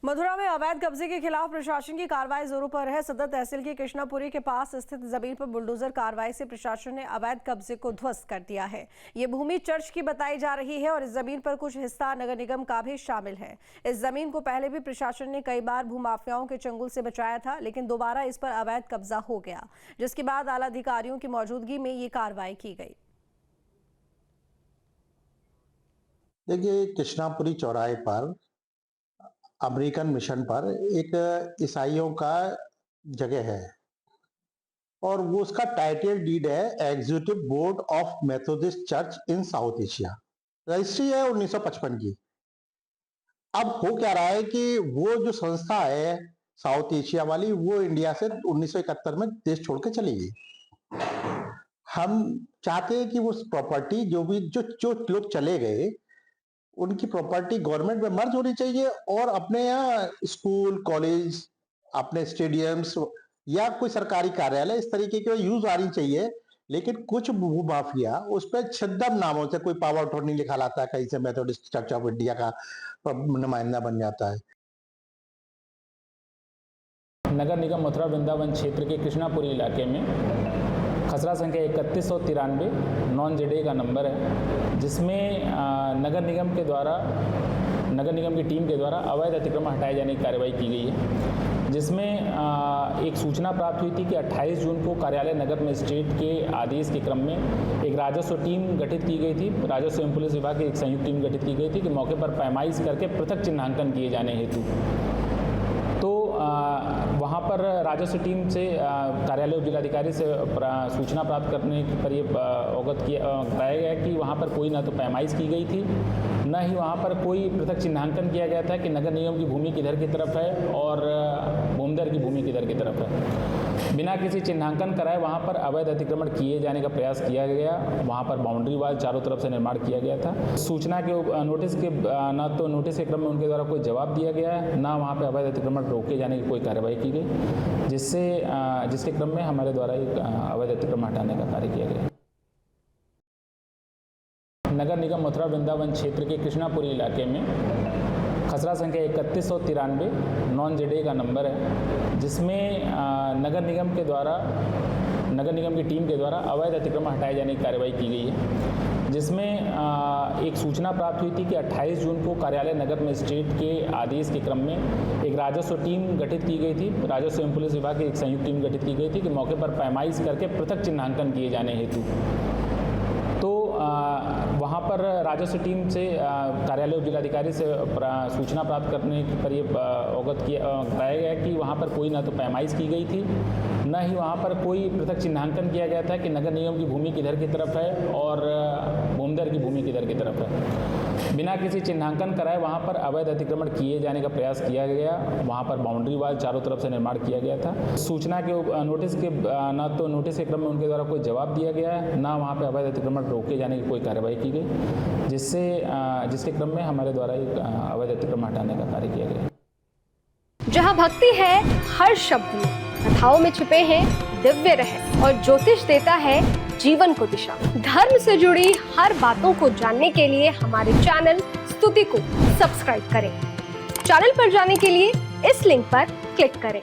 मथुरा में अवैध कब्जे के खिलाफ प्रशासन की कार्रवाई जोरों पर है। सदर तहसील की कृष्णापुरी के पास स्थित जमीन पर बुलडोजर कार्रवाई से प्रशासन ने अवैध कब्जे को ध्वस्त कर दिया है। ये भूमि चर्च की बताई जा रही है और इस जमीन पर कुछ हिस्सा नगर निगम का भी शामिल है। इस जमीन को पहले भी प्रशासन ने कई बार भूमाफियाओं के चंगुल से बचाया था, लेकिन दोबारा इस पर अवैध कब्जा हो गया, जिसके बाद आला अधिकारियों की मौजूदगी में ये कार्रवाई की गई। देखिए, कृष्णापुरी चौराहे पर अमेरिकन मिशन पर एक ईसाइयों का जगह है और वो उसका टाइटल डीड है executive board of Methodist church in south Asia. Registry है 1955 की। अब हो क्या रहा है कि वो जो संस्था है साउथ एशिया वाली, वो इंडिया से 1971 में देश छोड़ के चली गई। हम चाहते हैं कि वो प्रॉपर्टी जो लोग चले गए, उनकी प्रॉपर्टी गवर्नमेंट में मर्ज होनी चाहिए और अपने यहाँ स्कूल, कॉलेज, अपने स्टेडियम्स या कोई सरकारी कार्यालय इस तरीके के यूज आनी चाहिए। लेकिन कुछ भूमाफिया उस पर छद्म नामों से कोई पावर अटॉर्नी लिखा लाता है, कहीं से मेथोडिस्ट चर्च ऑफ इंडिया का नुमाइंदा बन जाता है। नगर निगम मथुरा वृंदावन क्षेत्र के कृष्णापुरी इलाके में खसरा संख्या 3193 नॉन जेडे का नंबर है, जिसमें नगर निगम की टीम के द्वारा अवैध अतिक्रमण हटाए जाने की कार्रवाई की गई है, जिसमें एक सूचना प्राप्त हुई थी कि 28 जून को कार्यालय नगर मजिस्ट्रेट के आदेश के क्रम में एक राजस्व टीम गठित की गई थी। राजस्व एवं पुलिस विभाग की एक संयुक्त टीम गठित की गई थी कि मौके पर पैमाइश करके पृथक चिन्हांकन किए जाने हेतु। तो वहाँ पर राजस्व टीम से कार्यालय जिलाधिकारी से सूचना प्राप्त करने पर ये अवगत कराया गया कि वहाँ पर कोई ना तो पैमाइश की गई थी, न ही वहाँ पर कोई पृथक चिन्हांकन किया गया था कि नगर निगम की भूमि किधर की तरफ है और भूमिधर की भूमि किधर की तरफ है। बिना किसी चिन्हांकन कराए वहाँ पर अवैध अतिक्रमण किए जाने का प्रयास किया गया। वहाँ पर बाउंड्री वाल चारों तरफ से निर्माण किया गया था। सूचना के नोटिस के न तो नोटिस के क्रम में उनके द्वारा कोई जवाब दिया गया है, न वहाँ पर अवैध अतिक्रमण रोके जाने की कोई कार्रवाई की गई, जिसके क्रम में हमारे द्वारा एक अवैध अतिक्रमण हटाने का कार्य किया गया। नगर निगम मथुरा वृंदावन क्षेत्र के कृष्णापुरी इलाके में खसरा संख्या 3193 नॉन जेडे का नंबर है, जिसमें नगर निगम की टीम के द्वारा अवैध अतिक्रमण हटाए जाने की कार्रवाई की गई है, जिसमें एक सूचना प्राप्त हुई थी कि 28 जून को कार्यालय नगर मजिस्ट्रेट के आदेश के क्रम में एक राजस्व टीम गठित की गई थी। राजस्व एवं पुलिस विभाग की एक संयुक्त टीम गठित की गई थी कि मौके पर पैमाइश करके पृथक चिन्हांकन किए जाने हेतु। तो वहाँ पर राजस्व टीम से कार्यालय जिलाधिकारी से सूचना प्राप्त करने पर ये अवगत कराया गया कि वहाँ पर कोई ना तो पैमाइश की गई थी, न ही वहाँ पर कोई पृथक चिन्हांकन किया गया था कि नगर निगम की भूमि किधर की तरफ है और भूमिधर की भूमि किधर की तरफ है। बिना किसी चिन्हांकन कराए वहाँ पर अवैध अतिक्रमण किए जाने का प्रयास किया गया। वहाँ पर बाउंड्री वाल चारों तरफ से निर्माण किया गया था। सूचना के नोटिस के न तो नोटिस के क्रम में उनके द्वारा कोई जवाब दिया गया है, न वहाँ पर अवैध अतिक्रमण रोके जाने की कोई कार्रवाई की गई, जिसके क्रम में हमारे द्वारा एक अवैध अतिक्रमण हटाने का कार्य किया गया। जहाँ भक्ति है हर शब्द में, कथाओं में छुपे हैं दिव्य रहस्य और ज्योतिष देता है जीवन को दिशा। धर्म से जुड़ी हर बातों को जानने के लिए हमारे चैनल स्तुति को सब्सक्राइब करें। चैनल पर जाने के लिए इस लिंक पर क्लिक करें।